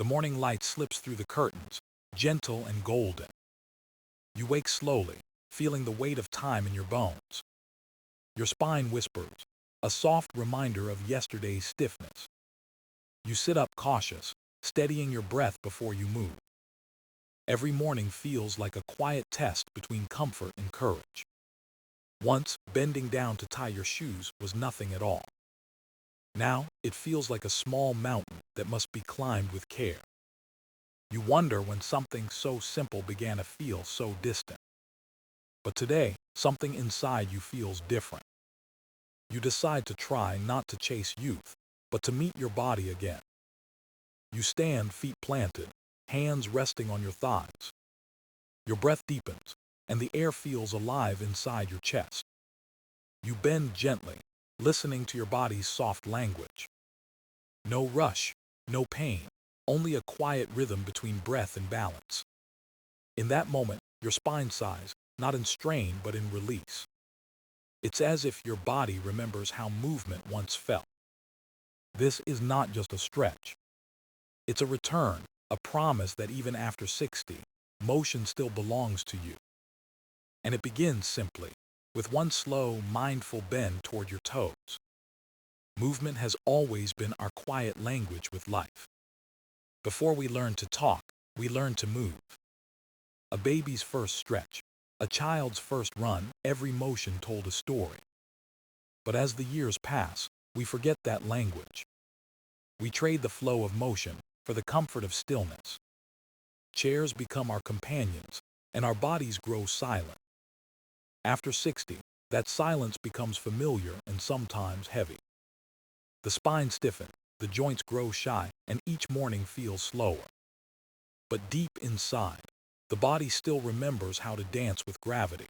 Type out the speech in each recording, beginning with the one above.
The morning light slips through the curtains, gentle and golden. You wake slowly, feeling the weight of time in your bones. Your spine whispers, a soft reminder of yesterday's stiffness. You sit up cautious, steadying your breath before you move. Every morning feels like a quiet test between comfort and courage. Once, bending down to tie your shoes was nothing at all. Now, it feels like a small mountain that must be climbed with care. You wonder when something so simple began to feel so distant. But today, something inside you feels different. You decide to try not to chase youth, but to meet your body again. You stand, feet planted, hands resting on your thighs. Your breath deepens, and the air feels alive inside your chest. You bend gently, listening to your body's soft language. No rush, no pain, only a quiet rhythm between breath and balance. In that moment, your spine sighs, not in strain but in release. It's as if your body remembers how movement once felt. This is not just a stretch. It's a return, a promise that even after 60, motion still belongs to you. And it begins simply, with one slow, mindful bend toward your toes. Movement has always been our quiet language with life. Before we learn to talk, we learn to move. A baby's first stretch, a child's first run, every motion told a story. But as the years pass, we forget that language. We trade the flow of motion for the comfort of stillness. Chairs become our companions, and our bodies grow silent. After 60, that silence becomes familiar and sometimes heavy. The spine stiffens, the joints grow shy, and each morning feels slower. But deep inside, the body still remembers how to dance with gravity.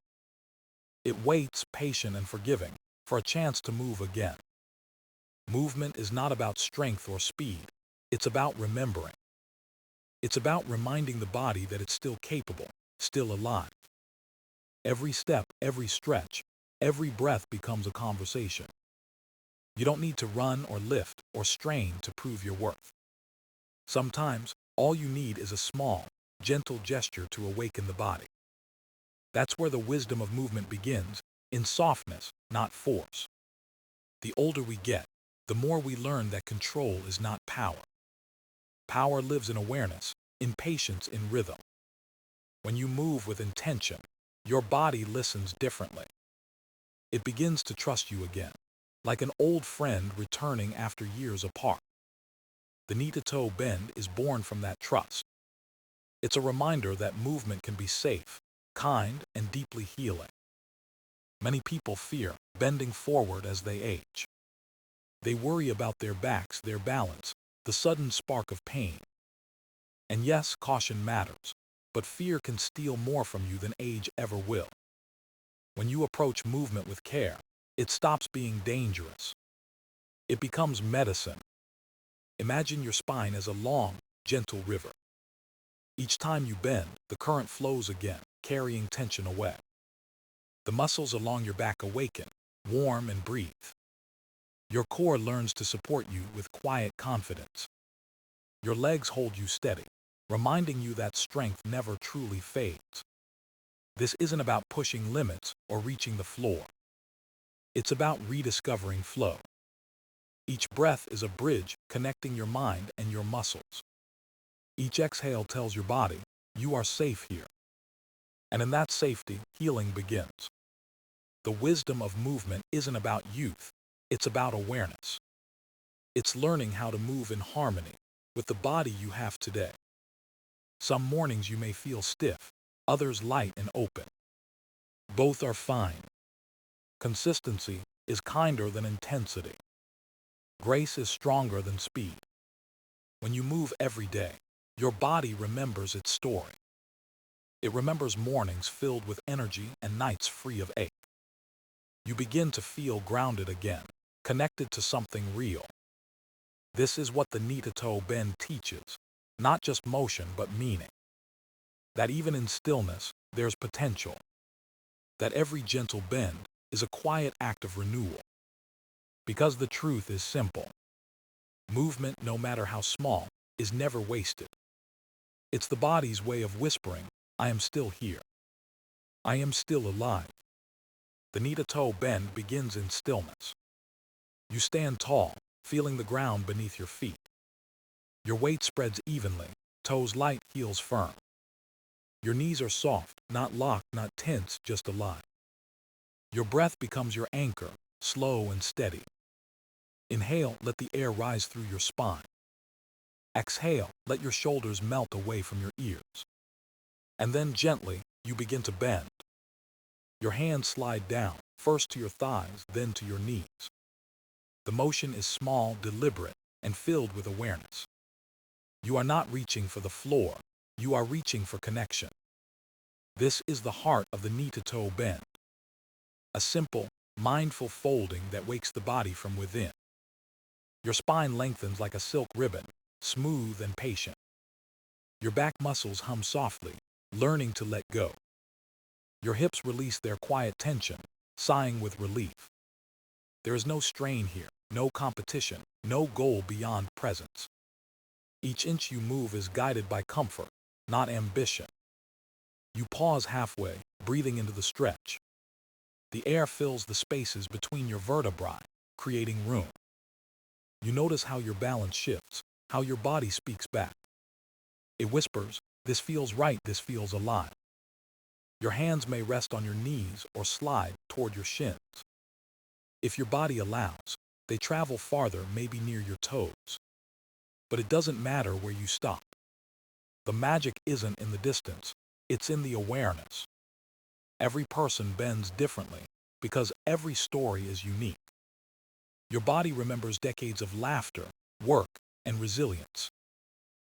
It waits, patient and forgiving, for a chance to move again. Movement is not about strength or speed. It's about remembering. It's about reminding the body that it's still capable, still alive. Every step, every stretch, every breath becomes a conversation. You don't need to run or lift or strain to prove your worth. Sometimes, all you need is a small, gentle gesture to awaken the body. That's where the wisdom of movement begins, in softness, not force. The older we get, the more we learn that control is not power. Power lives in awareness, in patience, in rhythm. When you move with intention, your body listens differently. It begins to trust you again, like an old friend returning after years apart. The knee-to-toe bend is born from that trust. It's a reminder that movement can be safe, kind, and deeply healing. Many people fear bending forward as they age. They worry about their backs, their balance, the sudden spark of pain. And yes, caution matters, but fear can steal more from you than age ever will. When you approach movement with care, it stops being dangerous. It becomes medicine. Imagine your spine as a long, gentle river. Each time you bend, the current flows again, carrying tension away. The muscles along your back awaken, warm and breathe. Your core learns to support you with quiet confidence. Your legs hold you steady, reminding you that strength never truly fades. This isn't about pushing limits or reaching the floor. It's about rediscovering flow. Each breath is a bridge connecting your mind and your muscles. Each exhale tells your body, you are safe here. And in that safety, healing begins. The wisdom of movement isn't about youth, it's about awareness. It's learning how to move in harmony with the body you have today. Some mornings you may feel stiff, others light and open. Both are fine. Consistency is kinder than intensity. Grace is stronger than speed. When you move every day, your body remembers its story. It remembers mornings filled with energy and nights free of ache. You begin to feel grounded again, connected to something real. This is what the knee-to-toe bend teaches, not just motion but meaning. That even in stillness, there's potential. That every gentle bend is a quiet act of renewal. Because the truth is simple. Movement, no matter how small, is never wasted. It's the body's way of whispering, I am still here. I am still alive. The knee-to-toe bend begins in stillness. You stand tall, feeling the ground beneath your feet. Your weight spreads evenly, toes light, heels firm. Your knees are soft, not locked, not tense, just alive. Your breath becomes your anchor, slow and steady. Inhale, let the air rise through your spine. Exhale, let your shoulders melt away from your ears. And then gently, you begin to bend. Your hands slide down, first to your thighs, then to your knees. The motion is small, deliberate, and filled with awareness. You are not reaching for the floor, you are reaching for connection. This is the heart of the knee-to-toe bend. A simple, mindful folding that wakes the body from within. Your spine lengthens like a silk ribbon, smooth and patient. Your back muscles hum softly, learning to let go. Your hips release their quiet tension, sighing with relief. There is no strain here, no competition, no goal beyond presence. Each inch you move is guided by comfort, not ambition. You pause halfway, breathing into the stretch. The air fills the spaces between your vertebrae, creating room. You notice how your balance shifts, how your body speaks back. It whispers, this feels right, this feels alive. Your hands may rest on your knees or slide toward your shins. If your body allows, they travel farther, maybe near your toes. But it doesn't matter where you stop. The magic isn't in the distance, it's in the awareness. Every person bends differently because every story is unique. Your body remembers decades of laughter, work, and resilience.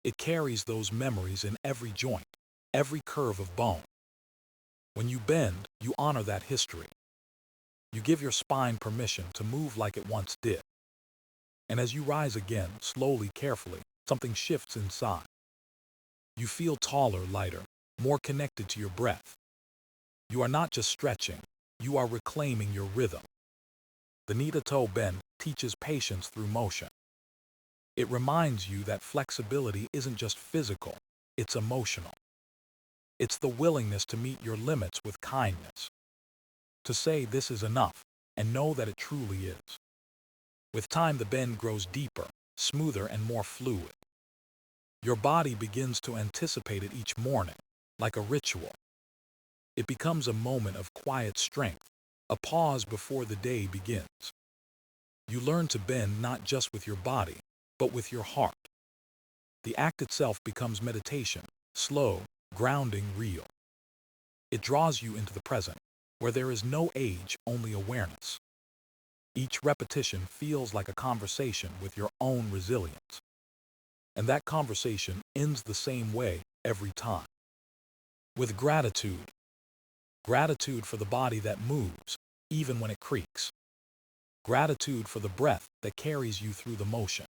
It carries those memories in every joint, every curve of bone. When you bend, you honor that history. You give your spine permission to move like it once did. And as you rise again, slowly, carefully, something shifts inside. You feel taller, lighter, more connected to your breath. You are not just stretching, you are reclaiming your rhythm. The knee-to-toe bend teaches patience through motion. It reminds you that flexibility isn't just physical, it's emotional. It's the willingness to meet your limits with kindness. To say this is enough, and know that it truly is. With time, the bend grows deeper, smoother, and more fluid. Your body begins to anticipate it each morning, like a ritual. It becomes a moment of quiet strength, a pause before the day begins. You learn to bend not just with your body, but with your heart. The act itself becomes meditation, slow, grounding, real. It draws you into the present, where there is no age, only awareness. Each repetition feels like a conversation with your own resilience. And that conversation ends the same way every time. With gratitude. Gratitude for the body that moves, even when it creaks. Gratitude for the breath that carries you through the motion.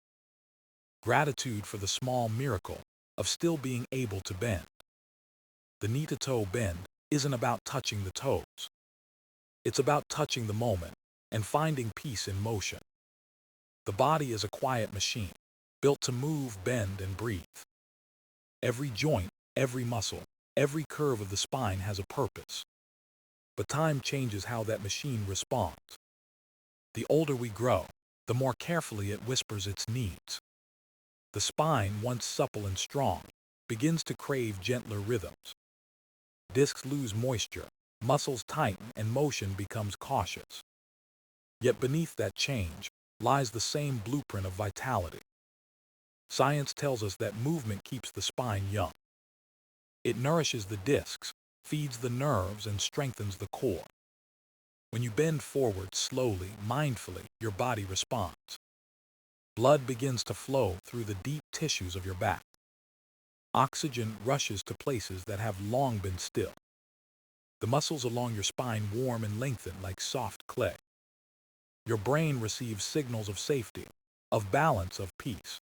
Gratitude for the small miracle of still being able to bend. The knee-to-toe bend isn't about touching the toes. It's about touching the moment and finding peace in motion. The body is a quiet machine, built to move, bend, and breathe. Every joint, every muscle, every curve of the spine has a purpose. But time changes how that machine responds. The older we grow, the more carefully it whispers its needs. The spine, once supple and strong, begins to crave gentler rhythms. Discs lose moisture, muscles tighten, and motion becomes cautious. Yet beneath that change lies the same blueprint of vitality. Science tells us that movement keeps the spine young. It nourishes the discs, feeds the nerves, and strengthens the core. When you bend forward slowly, mindfully, your body responds. Blood begins to flow through the deep tissues of your back. Oxygen rushes to places that have long been still. The muscles along your spine warm and lengthen like soft clay. Your brain receives signals of safety, of balance, of peace.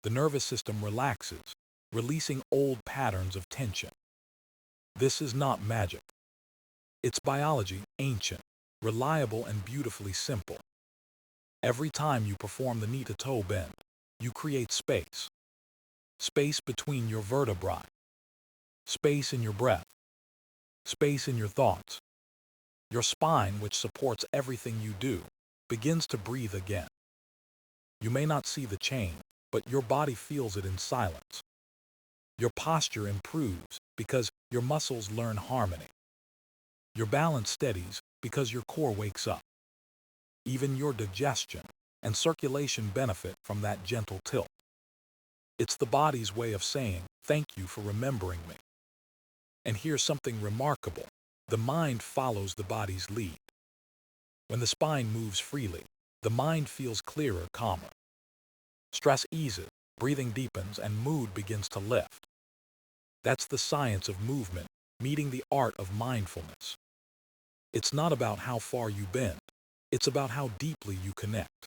The nervous system relaxes, releasing old patterns of tension. This is not magic. It's biology, ancient, reliable, and beautifully simple. Every time you perform the knee-to-toe bend, you create space. space between your vertebrae, space in your breath, space in your thoughts. Your spine, which supports everything you do, begins to breathe again. You may not see the change, but your body feels it in silence. Your posture improves because your muscles learn harmony. Your balance steadies because your core wakes up. Even your digestion and circulation benefit from that gentle tilt. It's the body's way of saying, "Thank you for remembering me." And here's something remarkable. The mind follows the body's lead. When the spine moves freely, the mind feels clearer, calmer. Stress eases, breathing deepens, and mood begins to lift. That's the science of movement, meeting the art of mindfulness. It's not about how far you bend, it's about how deeply you connect.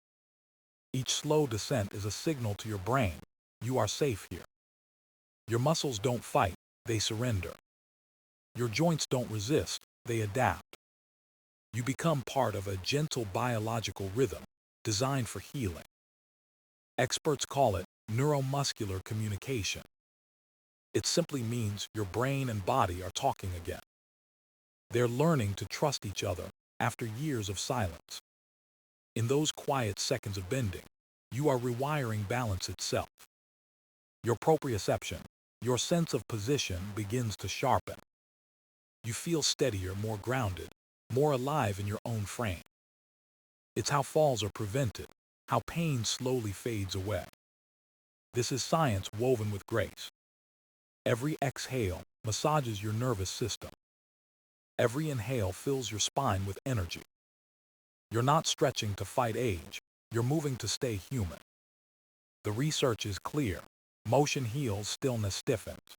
Each slow descent is a signal to your brain, you are safe here. Your muscles don't fight, they surrender. Your joints don't resist, they adapt. You become part of a gentle biological rhythm designed for healing. Experts call it neuromuscular communication. It simply means your brain and body are talking again. They're learning to trust each other after years of silence. In those quiet seconds of bending, you are rewiring balance itself. Your proprioception, your sense of position begins to sharpen. You feel steadier, more grounded, more alive in your own frame. It's how falls are prevented, how pain slowly fades away. This is science woven with grace. Every exhale massages your nervous system. Every inhale fills your spine with energy. You're not stretching to fight age, you're moving to stay human. The research is clear. Motion heals, stillness stiffens.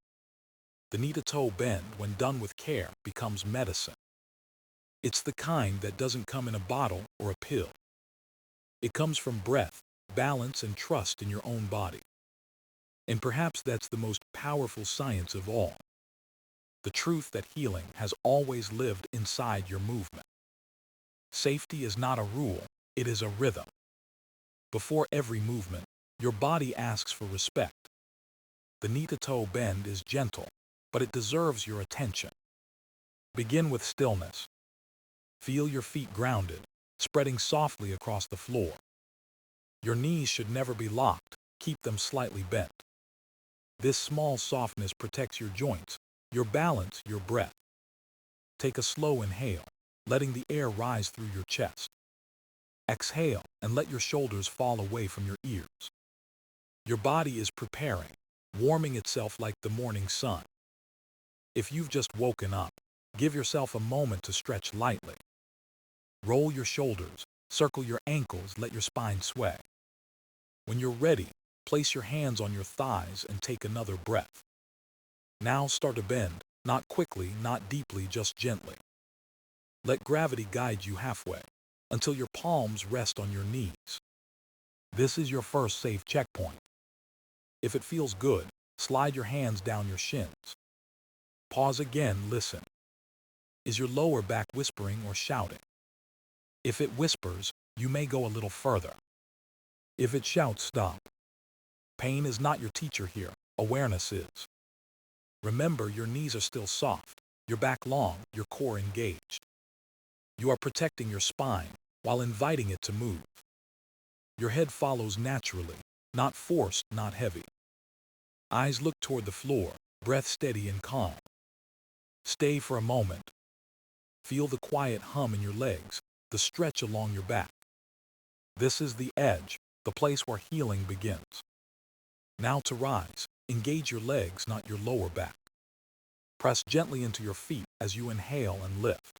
The knee-to-toe bend, when done with care, becomes medicine. It's the kind that doesn't come in a bottle or a pill. It comes from breath, balance, and trust in your own body. And perhaps that's the most powerful science of all. The truth that healing has always lived inside your movement. Safety is not a rule, it is a rhythm. Before every movement, your body asks for respect. The knee-to-toe bend is gentle, but it deserves your attention. Begin with stillness. Feel your feet grounded, spreading softly across the floor. Your knees should never be locked, keep them slightly bent. This small softness protects your joints, your balance, your breath. Take a slow inhale, letting the air rise through your chest. Exhale and let your shoulders fall away from your ears. Your body is preparing, warming itself like the morning sun. If you've just woken up, give yourself a moment to stretch lightly. Roll your shoulders, circle your ankles, let your spine sway. When you're ready, place your hands on your thighs and take another breath. Now start to bend, not quickly, not deeply, just gently. Let gravity guide you halfway, until your palms rest on your knees. This is your first safe checkpoint. If it feels good, slide your hands down your shins. Pause again, listen. Is your lower back whispering or shouting? If it whispers, you may go a little further. If it shouts, stop. Pain is not your teacher here, awareness is. Remember, your knees are still soft, your back long, your core engaged. You are protecting your spine while inviting it to move. Your head follows naturally, not forced, not heavy. Eyes look toward the floor, breath steady and calm. Stay for a moment. Feel the quiet hum in your legs, the stretch along your back. This is the edge, the place where healing begins. Now to rise, engage your legs, not your lower back. Press gently into your feet as you inhale and lift.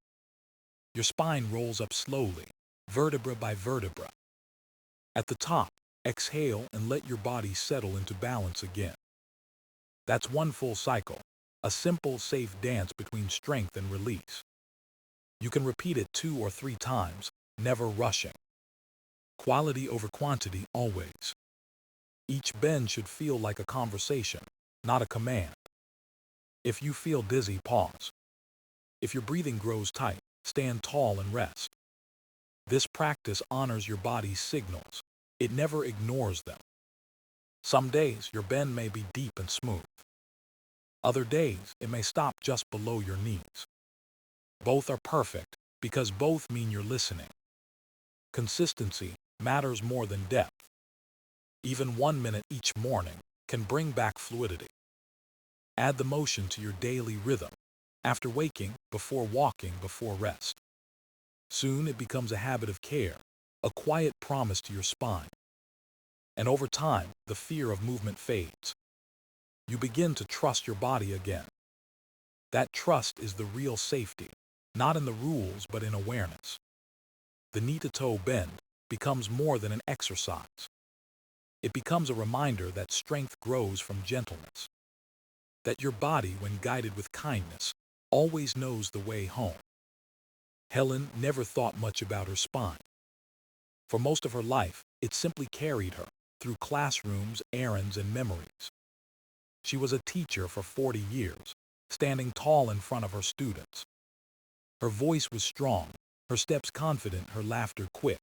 Your spine rolls up slowly, vertebra by vertebra. At the top, exhale and let your body settle into balance again. That's one full cycle, a simple, safe dance between strength and release. You can repeat it 2 or 3 times, never rushing. Quality over quantity always. Each bend should feel like a conversation, not a command. If you feel dizzy, pause. If your breathing grows tight, stand tall and rest. This practice honors your body's signals. It never ignores them. Some days your bend may be deep and smooth. Other days it may stop just below your knees. Both are perfect because both mean you're listening. Consistency matters more than depth. Even 1 minute each morning can bring back fluidity. Add the motion to your daily rhythm, after waking, before walking, before rest. Soon it becomes a habit of care, a quiet promise to your spine. And over time, the fear of movement fades. You begin to trust your body again. That trust is the real safety, not in the rules but in awareness. The knee-to-toe bend becomes more than an exercise. It becomes a reminder that strength grows from gentleness, that your body, when guided with kindness, always knows the way home. Helen never thought much about her spine. For most of her life, it simply carried her through classrooms, errands, and memories. She was a teacher for 40 years, standing tall in front of her students. Her voice was strong, her steps confident, her laughter quick.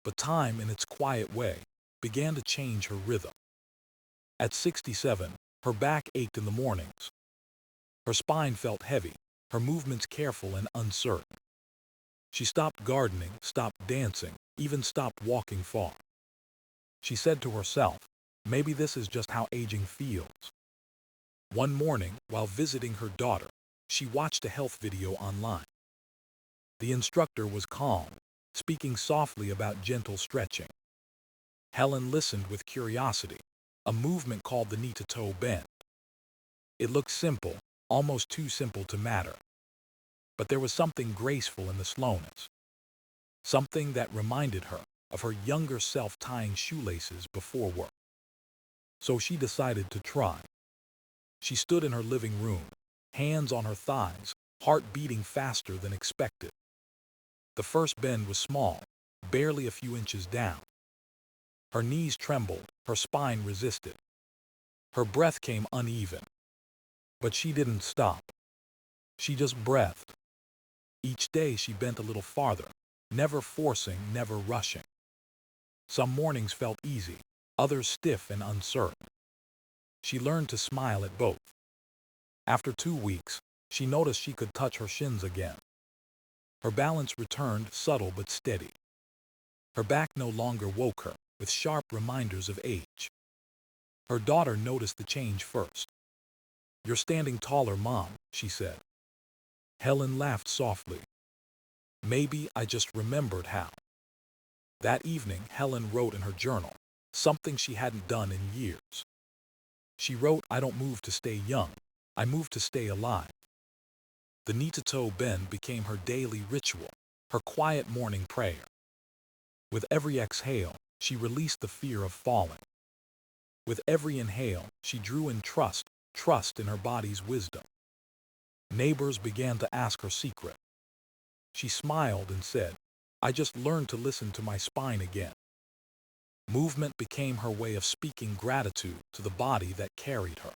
But time, in its quiet way, began to change her rhythm. At 67, her back ached in the mornings. Her spine felt heavy, her movements careful and uncertain. She stopped gardening, stopped dancing, even stopped walking far. She said to herself, maybe this is just how aging feels. One morning, while visiting her daughter, she watched a health video online. The instructor was calm, speaking softly about gentle stretching. Helen listened with curiosity, a movement called the knee-to-toe bend. It looked simple, almost too simple to matter. But there was something graceful in the slowness, something that reminded her of her younger self tying shoelaces before work. So she decided to try. She stood in her living room, hands on her thighs, heart beating faster than expected. The first bend was small, barely a few inches down. Her knees trembled, her spine resisted. Her breath came uneven. But she didn't stop. She just breathed. Each day she bent a little farther, never forcing, never rushing. Some mornings felt easy, others stiff and uncertain. She learned to smile at both. After 2 weeks, she noticed she could touch her shins again. Her balance returned, subtle but steady. Her back no longer woke her, with sharp reminders of age. Her daughter noticed the change first. "You're standing taller, Mom," she said. Helen laughed softly. "Maybe I just remembered how." That evening, Helen wrote in her journal, something she hadn't done in years. She wrote, "I don't move to stay young, I move to stay alive." The knee-to-toe bend became her daily ritual, her quiet morning prayer. With every exhale, she released the fear of falling. With every inhale, she drew in trust, trust in her body's wisdom. Neighbors began to ask her secret. She smiled and said, "I just learned to listen to my spine again." Movement became her way of speaking gratitude to the body that carried her.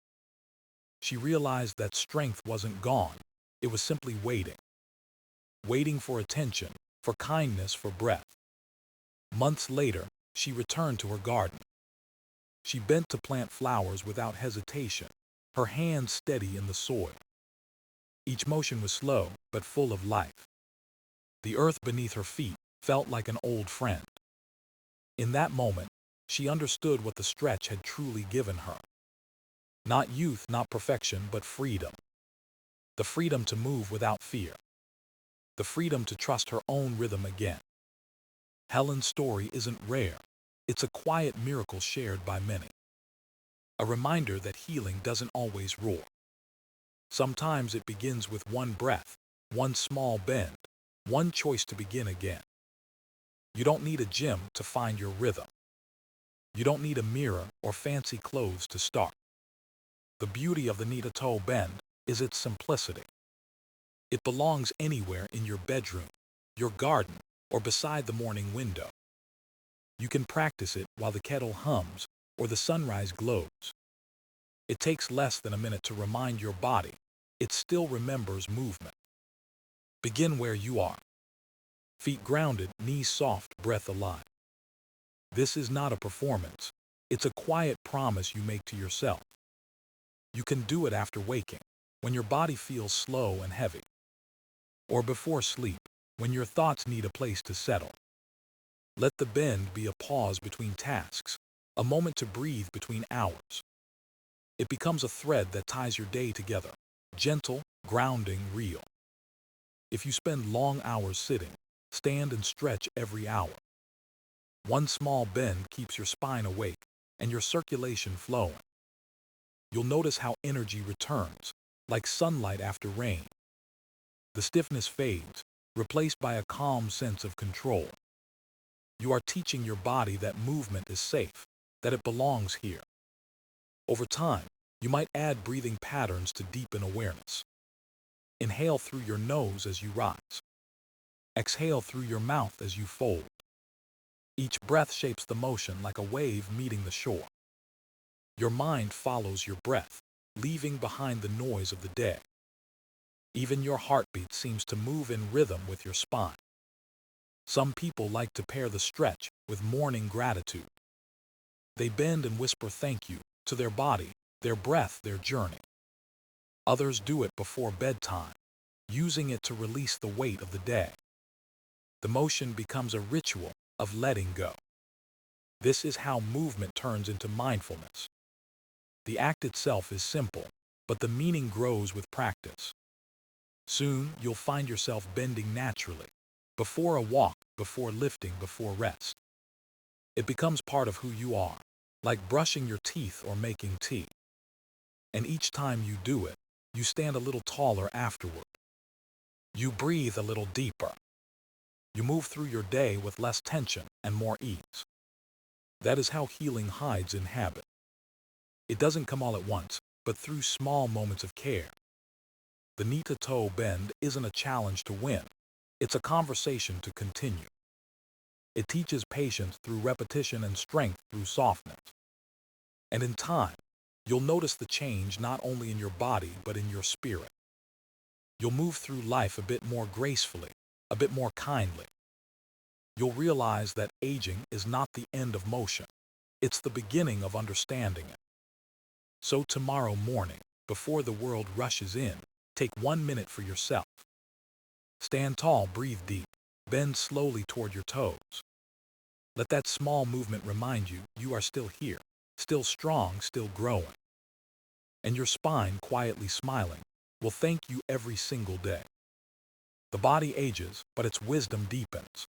She realized that strength wasn't gone, it was simply waiting. Waiting for attention, for kindness, for breath. Months later, she returned to her garden. She bent to plant flowers without hesitation, her hands steady in the soil. Each motion was slow, but full of life. The earth beneath her feet felt like an old friend. In that moment, she understood what the stretch had truly given her. Not youth, not perfection, but freedom. The freedom to move without fear. The freedom to trust her own rhythm again. Helen's story isn't rare. It's a quiet miracle shared by many. A reminder that healing doesn't always roar. Sometimes it begins with one breath, one small bend, one choice to begin again. You don't need a gym to find your rhythm. You don't need a mirror or fancy clothes to start. The beauty of the knee-to-toe bend is its simplicity. It belongs anywhere in your bedroom, your garden, or beside the morning window. You can practice it while the kettle hums or the sunrise glows. It takes less than a minute to remind your body it still remembers movement. Begin where you are. Feet grounded, knees soft, breath alive. This is not a performance. It's a quiet promise you make to yourself. You can do it after waking, when your body feels slow and heavy, or before sleep, when your thoughts need a place to settle. Let the bend be a pause between tasks, a moment to breathe between hours. It becomes a thread that ties your day together, gentle, grounding, real. If you spend long hours sitting, stand and stretch every hour. One small bend keeps your spine awake and your circulation flowing. You'll notice how energy returns, like sunlight after rain. The stiffness fades, replaced by a calm sense of control. You are teaching your body that movement is safe, that it belongs here. Over time, you might add breathing patterns to deepen awareness. Inhale through your nose as you rise. Exhale through your mouth as you fold. Each breath shapes the motion like a wave meeting the shore. Your mind follows your breath, leaving behind the noise of the day. Even your heartbeat seems to move in rhythm with your spine. Some people like to pair the stretch with morning gratitude. They bend and whisper thank you to their body, their breath, their journey. Others do it before bedtime, using it to release the weight of the day. The motion becomes a ritual of letting go. This is how movement turns into mindfulness. The act itself is simple, but the meaning grows with practice. Soon, you'll find yourself bending naturally, before a walk, before lifting, before rest. It becomes part of who you are, like brushing your teeth or making tea. And each time you do it, you stand a little taller afterward. You breathe a little deeper. You move through your day with less tension and more ease. That is how healing hides in habit. It doesn't come all at once, but through small moments of care. The knee-to-toe bend isn't a challenge to win. It's a conversation to continue. It teaches patience through repetition and strength through softness. And in time, you'll notice the change not only in your body but in your spirit. You'll move through life a bit more gracefully, a bit more kindly. You'll realize that aging is not the end of motion. It's the beginning of understanding it. So tomorrow morning, before the world rushes in, take 1 minute for yourself. Stand tall, breathe deep, bend slowly toward your toes. Let that small movement remind you you are still here, still strong, still growing. And your spine, quietly smiling, will thank you every single day. The body ages, but its wisdom deepens.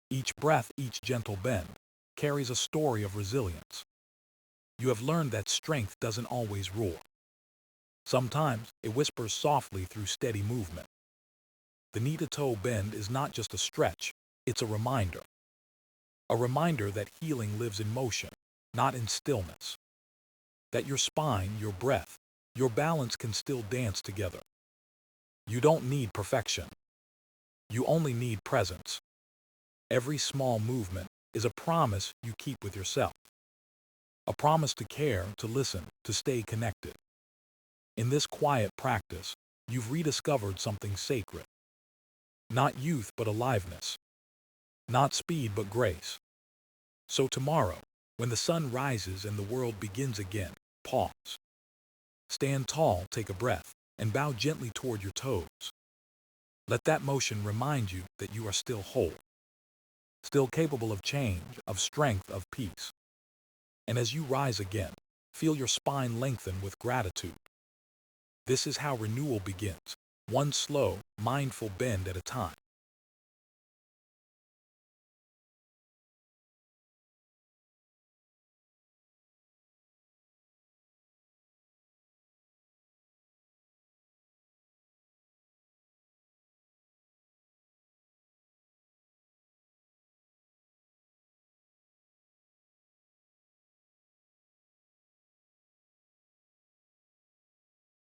Each breath, each gentle bend, carries a story of resilience. You have learned that strength doesn't always roar. Sometimes it whispers softly through steady movement. The knee-to-toe bend is not just a stretch, it's a reminder. A reminder that healing lives in motion, not in stillness. That your spine, your breath, your balance can still dance together. You don't need perfection. You only need presence. Every small movement is a promise you keep with yourself. A promise to care, to listen, to stay connected. In this quiet practice, you've rediscovered something sacred. Not youth but aliveness. Not speed but grace. So tomorrow, when the sun rises and the world begins again, pause. Stand tall, take a breath, and bow gently toward your toes. Let that motion remind you that you are still whole, still capable of change, of strength, of peace. And as you rise again, feel your spine lengthen with gratitude. This is how renewal begins, one slow, mindful bend at a time.